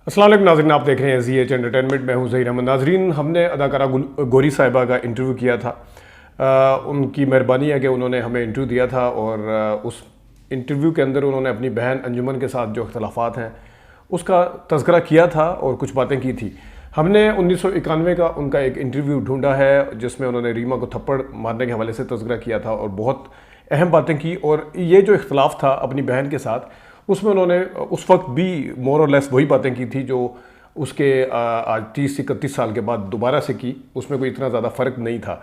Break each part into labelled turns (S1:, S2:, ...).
S1: السلام علیکم ناظرین، آپ دیکھ رہے ہیں زی ایچ انٹرٹینمنٹ، میں ہوں ظہیر احمد۔ ناظرین، ہم نے اداکارہ گوری صاحبہ کا انٹرویو کیا تھا۔ ان کی مہربانی ہے کہ انہوں نے ہمیں انٹرویو دیا تھا، اور اس انٹرویو کے اندر انہوں نے اپنی بہن انجمن کے ساتھ جو اختلافات ہیں اس کا تذکرہ کیا تھا اور کچھ باتیں کی تھی۔ ہم نے 1991 کا ان کا ایک انٹرویو ڈھونڈا ہے جس میں انہوں نے ریما کو تھپڑ مارنے کے حوالے سے تذکرہ کیا تھا اور بہت اہم باتیں کی، اور یہ جو اختلاف تھا اپنی بہن کے ساتھ اس میں انہوں نے اس وقت بھی مور اور لیس وہی باتیں کی تھی جو اس کے آج 30 سے 31 سال کے بعد دوبارہ سے کی۔ اس میں کوئی اتنا زیادہ فرق نہیں تھا۔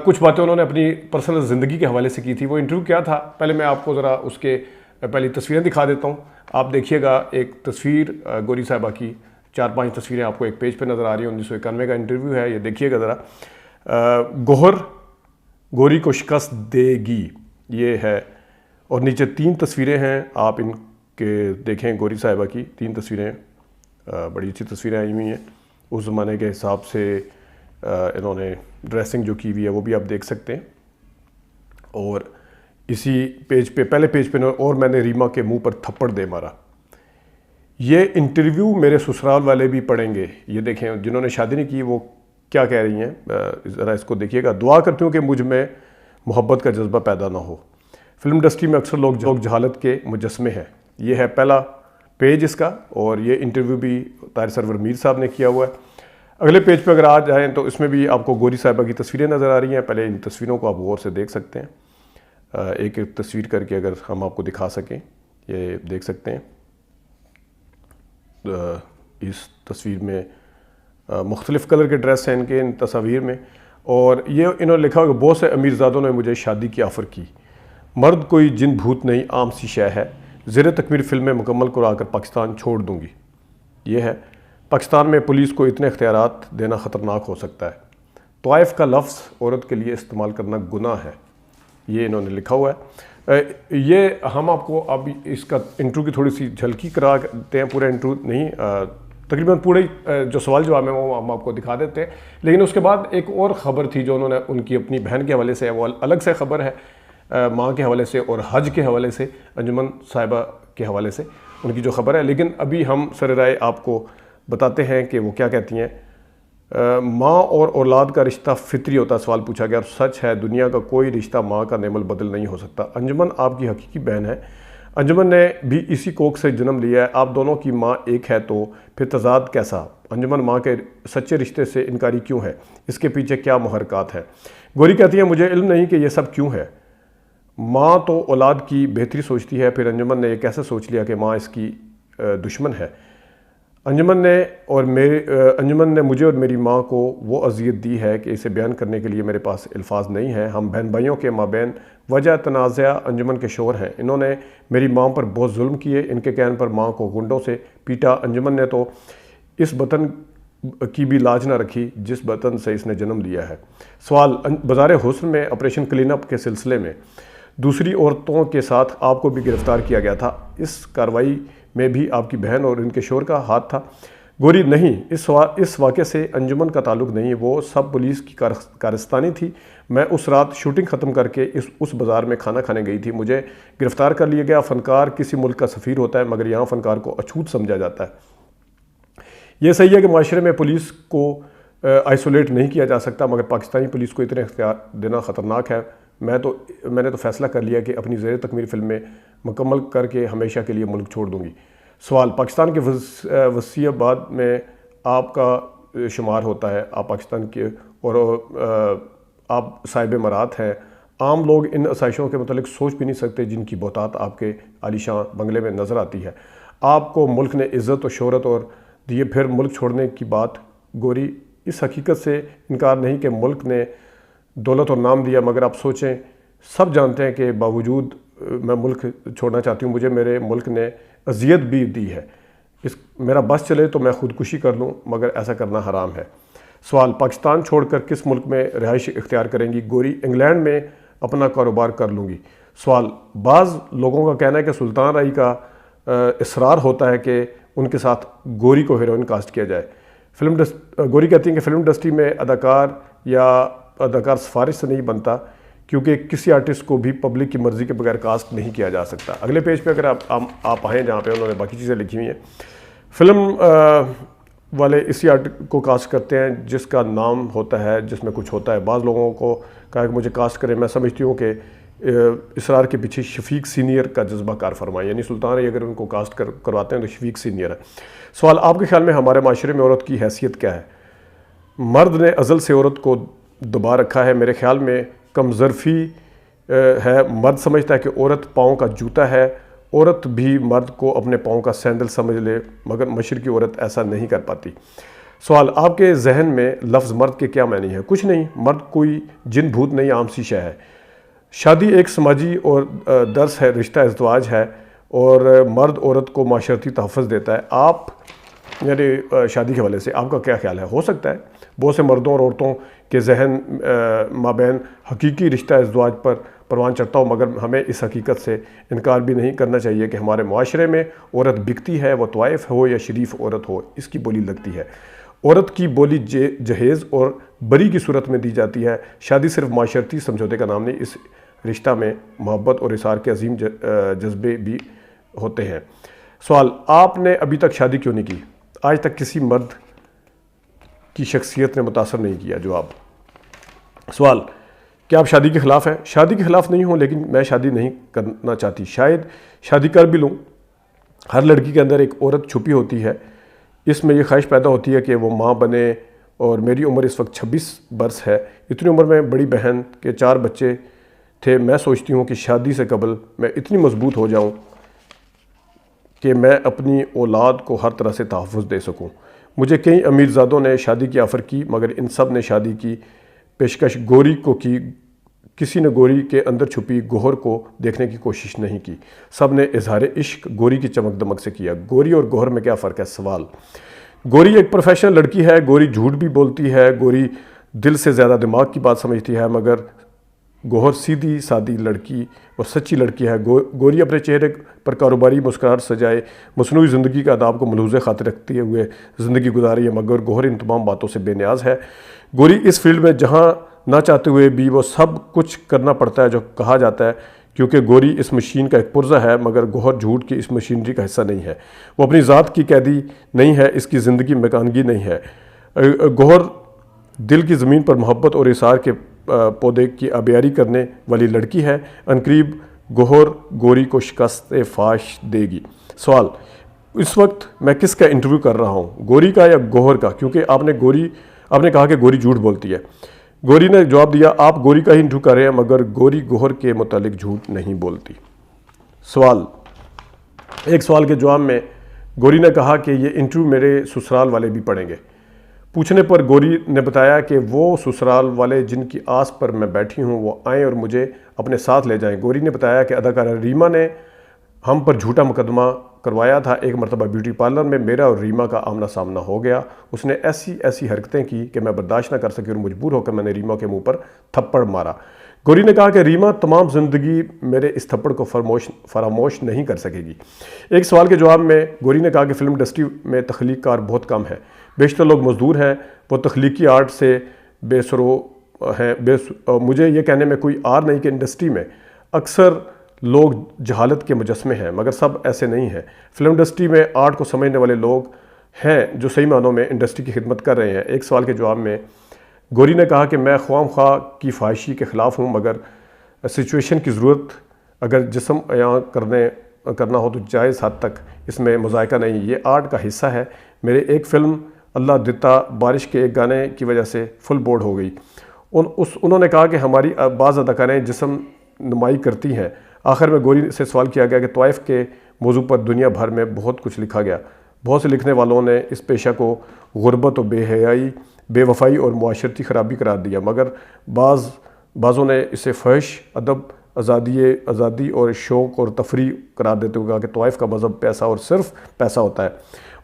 S1: کچھ باتیں انہوں نے اپنی پرسنل زندگی کے حوالے سے کی تھی۔ وہ انٹرویو کیا تھا، پہلے میں آپ کو ذرا اس کے پہلی تصویریں دکھا دیتا ہوں۔ آپ دیکھیے گا ایک تصویر گوری صاحبہ کی، 4-5 تصویریں آپ کو ایک پیج پہ نظر آ رہی ہیں۔ 1991 کا انٹرویو ہے، یہ دیکھیے گا ذرا۔ گوہر گوری کو شکست دے گی، یہ ہے، اور نیچے 3 تصویریں ہیں، آپ ان کے دیکھیں گوری صاحبہ کی 3 تصویریں، بڑی اچھی تصویریں آئی ہوئی ہیں اس زمانے کے حساب سے۔ انہوں نے ڈریسنگ جو کی ہوئی ہے وہ بھی آپ دیکھ سکتے ہیں، اور اسی پیج پہ پہلے پیج پہ اور میں نے ریما کے منہ پر تھپڑ دے مارا۔ یہ انٹرویو میرے سسرال والے بھی پڑھیں گے، یہ دیکھیں جنہوں نے شادی نہیں کی وہ کیا کہہ رہی ہیں، ذرا اس کو دیکھیے گا۔ دعا کرتی ہوں کہ مجھ میں محبت کا جذبہ پیدا نہ ہو۔ فلم انڈسٹری میں اکثر لوگ جہالت کے مجسمے ہیں۔ یہ ہے پہلا پیج اس کا، اور یہ انٹرویو بھی طاہر سرور میر صاحب نے کیا ہوا ہے۔ اگلے پیج پہ اگر آ جائیں تو اس میں بھی آپ کو گوری صاحبہ کی تصویریں نظر آ رہی ہیں۔ پہلے ان تصویروں کو آپ غور سے دیکھ سکتے ہیں، ایک ایک تصویر کر کے اگر ہم آپ کو دکھا سکیں، یہ دیکھ سکتے ہیں۔ اس تصویر میں مختلف کلر کے ڈریس ہیں ان کے، ان تصاویر میں، اور یہ انہوں نے لکھا کہ بہت سے امیر زادوں نے مجھے شادی کی آفر کی، مرد کوئی جن بھوت نہیں عام سی شے ہے، زیر تکمیل فلمیں مکمل کرا کر پاکستان چھوڑ دوں گی۔ یہ ہے، پاکستان میں پولیس کو اتنے اختیارات دینا خطرناک ہو سکتا ہے، طوائف کا لفظ عورت کے لیے استعمال کرنا گناہ ہے، یہ انہوں نے لکھا ہوا ہے۔ یہ ہم آپ کو اب اس کا انٹرویو کی تھوڑی سی جھلکی کرا دیتے ہیں، پورا انٹرویو نہیں، تقریباً پورے جو سوال جواب ہیں وہ ہم آپ کو دکھا دیتے ہیں۔ لیکن اس کے بعد ایک اور خبر تھی جو انہوں نے ان کی اپنی بہن کے حوالے سے ہے، وہ الگ سے خبر ہے، ماں کے حوالے سے اور حج کے حوالے سے، انجمن صاحبہ کے حوالے سے ان کی جو خبر ہے۔ لیکن ابھی ہم سر رائے آپ کو بتاتے ہیں کہ وہ کیا کہتی ہیں۔ ماں اور اولاد کا رشتہ فطری ہوتا ہے، سوال پوچھا گیا، اور سچ ہے دنیا کا کوئی رشتہ ماں کا نعم البدل نہیں ہو سکتا۔ انجمن آپ کی حقیقی بہن ہے، انجمن نے بھی اسی کوکھ سے جنم لیا ہے، آپ دونوں کی ماں ایک ہے تو پھر تضاد کیسا؟ انجمن ماں کے سچے رشتے سے انکاری کیوں ہے؟ اس کے پیچھے کیا محرکات ہیں؟ گوری کہتی ہیں مجھے علم نہیں کہ یہ سب کیوں ہے۔ ماں تو اولاد کی بہتری سوچتی ہے، پھر انجمن نے یہ کیسے سوچ لیا کہ ماں اس کی دشمن ہے؟ انجمن نے مجھے اور میری ماں کو وہ اذیت دی ہے کہ اسے بیان کرنے کے لیے میرے پاس الفاظ نہیں ہیں۔ ہم بہن بھائیوں کے مابین وجہ تنازعہ انجمن کے شوہر ہیں، انہوں نے میری ماں پر بہت ظلم کیے، ان کے کہنے پر ماں کو گنڈوں سے پیٹا۔ انجمن نے تو اس وطن کی بھی لاج نہ رکھی جس وطن سے اس نے جنم لیا ہے۔ سوال، بازار حسن میں آپریشن کلین اپ کے سلسلے میں دوسری عورتوں کے ساتھ آپ کو بھی گرفتار کیا گیا تھا، اس کارروائی میں بھی آپ کی بہن اور ان کے شوہر کا ہاتھ تھا؟ گوری نہیں، اس واقعے سے انجمن کا تعلق نہیں، وہ سب پولیس کی کارستانی تھی۔ میں اس رات شوٹنگ ختم کر کے اس بازار میں کھانا کھانے گئی تھی، مجھے گرفتار کر لیا گیا۔ فنکار کسی ملک کا سفیر ہوتا ہے مگر یہاں فنکار کو اچھوت سمجھا جاتا ہے۔ یہ صحیح ہے کہ معاشرے میں پولیس کو آئسولیٹ نہیں کیا جا سکتا، مگر پاکستانی پولیس کو اتنے اختیار دینا خطرناک ہے۔ میں نے تو فیصلہ کر لیا کہ اپنی زیر تکمیل فلمیں مکمل کر کے ہمیشہ کے لیے ملک چھوڑ دوں گی۔ سوال، پاکستان کے وسیع آباد میں آپ کا شمار ہوتا ہے، آپ پاکستان کے اور آپ صاحب مراد ہیں، عام لوگ ان آسائشوں کے متعلق سوچ بھی نہیں سکتے جن کی بہتات آپ کے عالیشان بنگلے میں نظر آتی ہے۔ آپ کو ملک نے عزت و شہرت اور دیے، پھر ملک چھوڑنے کی بات؟ گوری، اس حقیقت سے انکار نہیں کہ ملک نے دولت اور نام دیا، مگر آپ سوچیں، سب جانتے ہیں کہ باوجود میں ملک چھوڑنا چاہتی ہوں، مجھے میرے ملک نے اذیت بھی دی ہے، میرا بس چلے تو میں خودکشی کر لوں، مگر ایسا کرنا حرام ہے۔ سوال، پاکستان چھوڑ کر کس ملک میں رہائش اختیار کریں گی؟ گوری، انگلینڈ میں اپنا کاروبار کر لوں گی۔ سوال، بعض لوگوں کا کہنا ہے کہ سلطان رائی کا اصرار ہوتا ہے کہ ان کے ساتھ گوری کو ہیروئن کاسٹ کیا جائے۔ گوری کہتی ہیں کہ فلم انڈسٹری میں اداکار سفارش سے نہیں بنتا، کیونکہ کسی آرٹسٹ کو بھی پبلک کی مرضی کے بغیر کاسٹ نہیں کیا جا سکتا۔ اگلے پیج پہ اگر آپ آئیں جہاں پہ انہوں نے باقی چیزیں لکھی ہوئی ہیں، فلم والے اسی آرٹ کو کاسٹ کرتے ہیں جس کا نام ہوتا ہے، جس میں کچھ ہوتا ہے. بعض لوگوں کو کہا کہ مجھے کاسٹ کریں. میں سمجھتی ہوں کہ اسرار کے پیچھے شفیق سینئر کا جذبہ کار فرمایا، یعنی سلطان علی اگر ان کو کاسٹ کرواتے ہیں تو شفیق سینئر ہے. سوال، آپ کے خیال میں ہمارے معاشرے میں عورت کی حیثیت کیا ہے؟ مرد نے ازل سے عورت کو دبا رکھا ہے. میرے خیال میں کم ظرفی ہے. مرد سمجھتا ہے کہ عورت پاؤں کا جوتا ہے. عورت بھی مرد کو اپنے پاؤں کا سینڈل سمجھ لے، مگر مشرقی عورت ایسا نہیں کر پاتی. سوال، آپ کے ذہن میں لفظ مرد کے کیا معنی ہے؟ کچھ نہیں، مرد کوئی جن بھوت نہیں، عام سی شے ہے. شادی ایک سماجی اور درس ہے، رشتہ ازدواج ہے، اور مرد عورت کو معاشرتی تحفظ دیتا ہے. آپ یعنی شادی کے حوالے سے آپ کا کیا خیال ہے؟ ہو سکتا ہے بہت سے مردوں اور عورتوں کے ذہن مابین حقیقی رشتہ ازدواج پر پروان چڑھتا ہو، مگر ہمیں اس حقیقت سے انکار بھی نہیں کرنا چاہیے کہ ہمارے معاشرے میں عورت بکتی ہے، وہ طوائف ہو یا شریف عورت ہو، اس کی بولی لگتی ہے. عورت کی بولی جہیز اور بری کی صورت میں دی جاتی ہے. شادی صرف معاشرتی سمجھوتے کا نام نہیں، اس رشتہ میں محبت اور اثار کے عظیم جذبے بھی ہوتے ہیں. سوال، آپ نے ابھی تک شادی کیوں نہیں کی؟ آج تک کسی مرد کی شخصیت نے متاثر نہیں کیا. جواب، سوال، کیا آپ شادی کے خلاف ہیں؟ شادی کے خلاف نہیں ہوں، لیکن میں شادی نہیں کرنا چاہتی. شاید شادی کر بھی لوں. ہر لڑکی کے اندر ایک عورت چھپی ہوتی ہے. اس میں یہ خواہش پیدا ہوتی ہے کہ وہ ماں بنے، اور میری عمر اس وقت 26 برس ہے. اتنی عمر میں بڑی بہن کے 4 بچے تھے. میں سوچتی ہوں کہ شادی سے قبل میں اتنی مضبوط ہو جاؤں کہ میں اپنی اولاد کو ہر طرح سے تحفظ دے سکوں. مجھے کئی امیرزادوں نے شادی کی آفر کی، مگر ان سب نے شادی کی پیشکش گوری کو کی. کسی نے گوری کے اندر چھپی گوہر کو دیکھنے کی کوشش نہیں کی. سب نے اظہار عشق گوری کی چمک دمک سے کیا. گوری اور گوہر میں کیا فرق ہے؟ سوال، گوری ایک پروفیشنل لڑکی ہے. گوری جھوٹ بھی بولتی ہے. گوری دل سے زیادہ دماغ کی بات سمجھتی ہے، مگر گوہر سیدھی سادی لڑکی اور سچی لڑکی ہے. گوری اپنے چہرے پر کاروباری مسکراہٹ سجائے مصنوعی زندگی کے آداب کو ملحوظ خاطر رکھتے ہوئے زندگی گزاری ہے، مگر گوہر ان تمام باتوں سے بے نیاز ہے. گوری اس فیلڈ میں جہاں نہ چاہتے ہوئے بھی وہ سب کچھ کرنا پڑتا ہے جو کہا جاتا ہے، کیونکہ گوری اس مشین کا ایک پرزہ ہے، مگر گوہر جھوٹ کی اس مشینری کا حصہ نہیں ہے. وہ اپنی ذات کی قیدی نہیں ہے، اس کی زندگی میکانگی نہیں ہے. گوہر دل کی زمین پر محبت اور اثار کے پودے کی آبیاری کرنے والی لڑکی ہے. عنقریب گوہر گوری کو شکست فاش دے گی. سوال، اس وقت میں کس کا انٹرویو کر رہا ہوں، گوری کا یا گوہر کا؟ کیونکہ آپ نے کہا کہ گوری جھوٹ بولتی ہے. گوری نے جواب دیا، آپ گوری کا ہی انٹرویو کر رہے ہیں، مگر گوری گوہر کے متعلق جھوٹ نہیں بولتی. سوال، ایک سوال کے جواب میں گوری نے کہا کہ یہ انٹرویو میرے سسرال والے بھی پڑھیں گے. پوچھنے پر گوری نے بتایا کہ وہ سسرال والے جن کی آس پر میں بیٹھی ہوں وہ آئیں اور مجھے اپنے ساتھ لے جائیں. گوری نے بتایا کہ اداکارہ ریما نے ہم پر جھوٹا مقدمہ کروایا تھا. ایک مرتبہ بیوٹی پارلر میں میرا اور ریما کا آمنا سامنا ہو گیا. اس نے ایسی حرکتیں کی کہ میں برداشت نہ کر سکی اور مجبور ہو کر میں نے ریما کے منہ پر تھپڑ مارا. گوری نے کہا کہ ریما تمام زندگی میرے اس تھپڑ کو فراموش نہیں کر سکے گی. ایک سوال کے جواب میں گوری نے کہا کہ فلم انڈسٹری میں تخلیق کار بہت کم ہے. بیشتر لوگ مزدور ہیں، وہ تخلیقی آرٹ سے بے سرو ہیں. مجھے یہ کہنے میں کوئی آر نہیں کہ انڈسٹری میں اکثر لوگ جہالت کے مجسمے ہیں، مگر سب ایسے نہیں ہیں. فلم انڈسٹری میں آرٹ کو سمجھنے والے لوگ ہیں جو صحیح معنوں میں انڈسٹری کی خدمت کر رہے ہیں. ایک سوال کے جواب میں گوری نے کہا کہ میں خواہ خواہ کی فحاشی کے خلاف ہوں، مگر سچویشن کی ضرورت اگر جسم عیاں کرنا ہو تو جائز حد تک اس میں مذائقہ نہیں. یہ آرٹ کا حصہ ہے. میرے ایک فلم اللہ دتا بارش کے ایک گانے کی وجہ سے فل بورڈ ہو گئی. انہوں نے کہا کہ ہماری بعض اداکاریں جسم نمائی کرتی ہیں. آخر میں گوری سے سوال کیا گیا کہ طوائف کے موضوع پر دنیا بھر میں بہت کچھ لکھا گیا. بہت سے لکھنے والوں نے اس پیشہ کو غربت و بے حیائی، بے وفائی اور معاشرتی خرابی قرار دیا، مگر بعضوں نے اسے فحش، ادب، آزادی اور شوق اور تفریح قرار دیتے ہوئے کہا کہ طوائف کا مذہب پیسہ اور صرف پیسہ ہوتا ہے.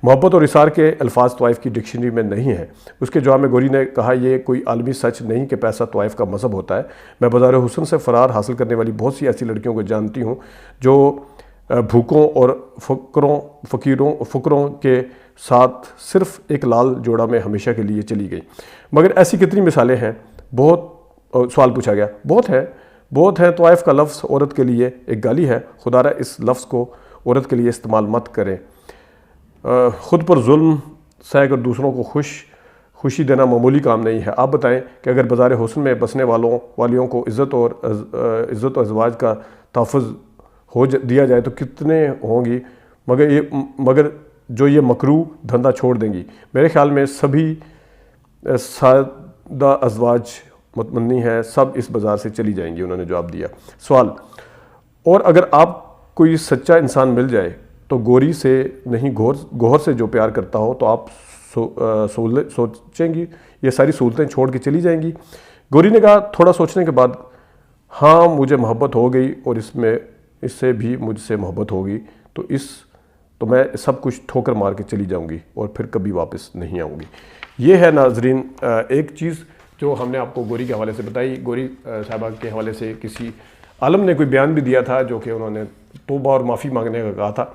S1: محبت اور اثار کے الفاظ طوائف کی ڈکشنری میں نہیں ہیں. اس کے جواب میں گوری نے کہا یہ کوئی عالمی سچ نہیں کہ پیسہ طوائف کا مذہب ہوتا ہے. میں بازار حسن سے فرار حاصل کرنے والی بہت سی ایسی لڑکیوں کو جانتی ہوں جو بھوکوں اور فقروں کے ساتھ صرف ایک لال جوڑا میں ہمیشہ کے لیے چلی گئی. مگر ایسی کتنی مثالیں ہیں. سوال پوچھا گیا. بہت ہیں. طوائف کا لفظ عورت کے لیے ایک گالی ہے. خدا را اس لفظ کو عورت کے لیے استعمال مت کریں. خود پر ظلم سہ کر دوسروں کو خوشی دینا معمولی کام نہیں ہے. آپ بتائیں کہ اگر بازار حسن میں بسنے والیوں کو عزت اور ازواج کا تحفظ دیا جائے تو کتنے ہوں گی مگر جو یہ مکروہ دھندا چھوڑ دیں گی. میرے خیال میں سبھی سادہ ازواج متمنی ہے، سب اس بازار سے چلی جائیں گی. انہوں نے جواب دیا. سوال: اور اگر آپ کوئی سچا انسان مل جائے تو گوری سے نہیں گوہر سے جو پیار کرتا ہو تو آپ سوچیں گی یہ ساری سہولتیں چھوڑ کے چلی جائیں گی؟ گوری نے کہا تھوڑا سوچنے کے بعد، ہاں مجھے محبت ہو گئی اور اس سے بھی مجھ سے محبت ہوگی تو میں سب کچھ ٹھوکر مار کے چلی جاؤں گی اور پھر کبھی واپس نہیں آؤں گی. یہ ہے ناظرین ایک چیز جو ہم نے آپ کو گوری کے حوالے سے بتائی. گوری صاحبہ کے حوالے سے کسی عالم نے کوئی بیان بھی دیا تھا جو کہ انہوں نے توبہ اور معافی مانگنے کا کہا تھا.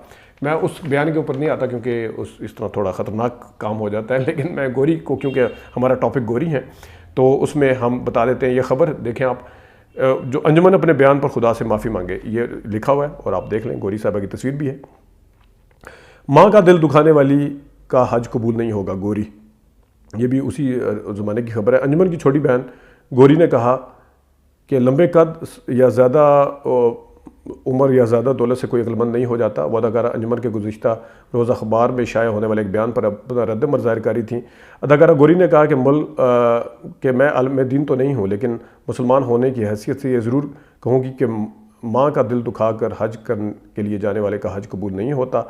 S1: میں اس بیان کے اوپر نہیں آتا کیونکہ اس طرح تھوڑا خطرناک کام ہو جاتا ہے، لیکن میں گوری کو، کیونکہ ہمارا ٹاپک گوری ہے تو اس میں ہم بتا دیتے ہیں. یہ خبر دیکھیں آپ، جو انجمن اپنے بیان پر خدا سے معافی مانگے، یہ لکھا ہوا ہے اور آپ دیکھ لیں. گوری صاحبہ کی تصویر بھی ہے. ماں کا دل دکھانے والی کا حج قبول نہیں ہوگا. گوری، یہ بھی اسی زمانے کی خبر ہے. انجمن کی چھوٹی بہن گوری نے کہا کہ لمبے قد یا زیادہ عمر یا زیادہ دولت سے کوئی عقلمند نہیں ہو جاتا. وہ اداکارہ انجمن کے گزشتہ روز اخبار میں شائع ہونے والے ایک بیان پر اپنا رد عمل ظاہر کری تھیں. اداکارہ گوری نے کہا کہ میں عالم دین تو نہیں ہوں، لیکن مسلمان ہونے کی حیثیت سے یہ ضرور کہوں گی کہ ماں کا دل دکھا کر حج کرنے کے لیے جانے والے کا حج قبول نہیں ہوتا.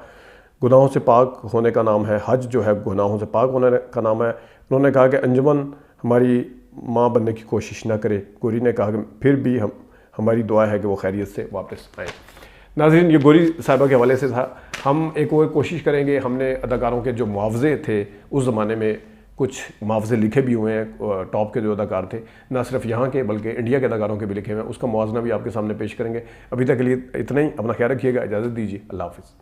S1: گناہوں سے پاک ہونے کا نام ہے حج، جو ہے گناہوں سے پاک ہونے کا نام ہے. انہوں نے کہا کہ انجمن ہماری ماں بننے کی کوشش نہ کرے. گوری نے کہا کہ پھر بھی ہماری دعا ہے کہ وہ خیریت سے واپس آئیں. ناظرین، یہ گوری صاحبہ کے حوالے سے تھا. ہم ایک اور کوشش کریں گے. ہم نے اداکاروں کے جو معاوضے تھے اس زمانے میں کچھ معاوضے لکھے بھی ہوئے ہیں، ٹاپ کے جو اداکار تھے، نہ صرف یہاں کے بلکہ انڈیا کے اداکاروں کے بھی لکھے ہوئے ہیں. اس کا موازنہ بھی آپ کے سامنے پیش کریں گے. ابھی تک کے لیے اتنا ہی. اپنا خیال رکھیے گا. اجازت دیجیے. اللہ حافظ.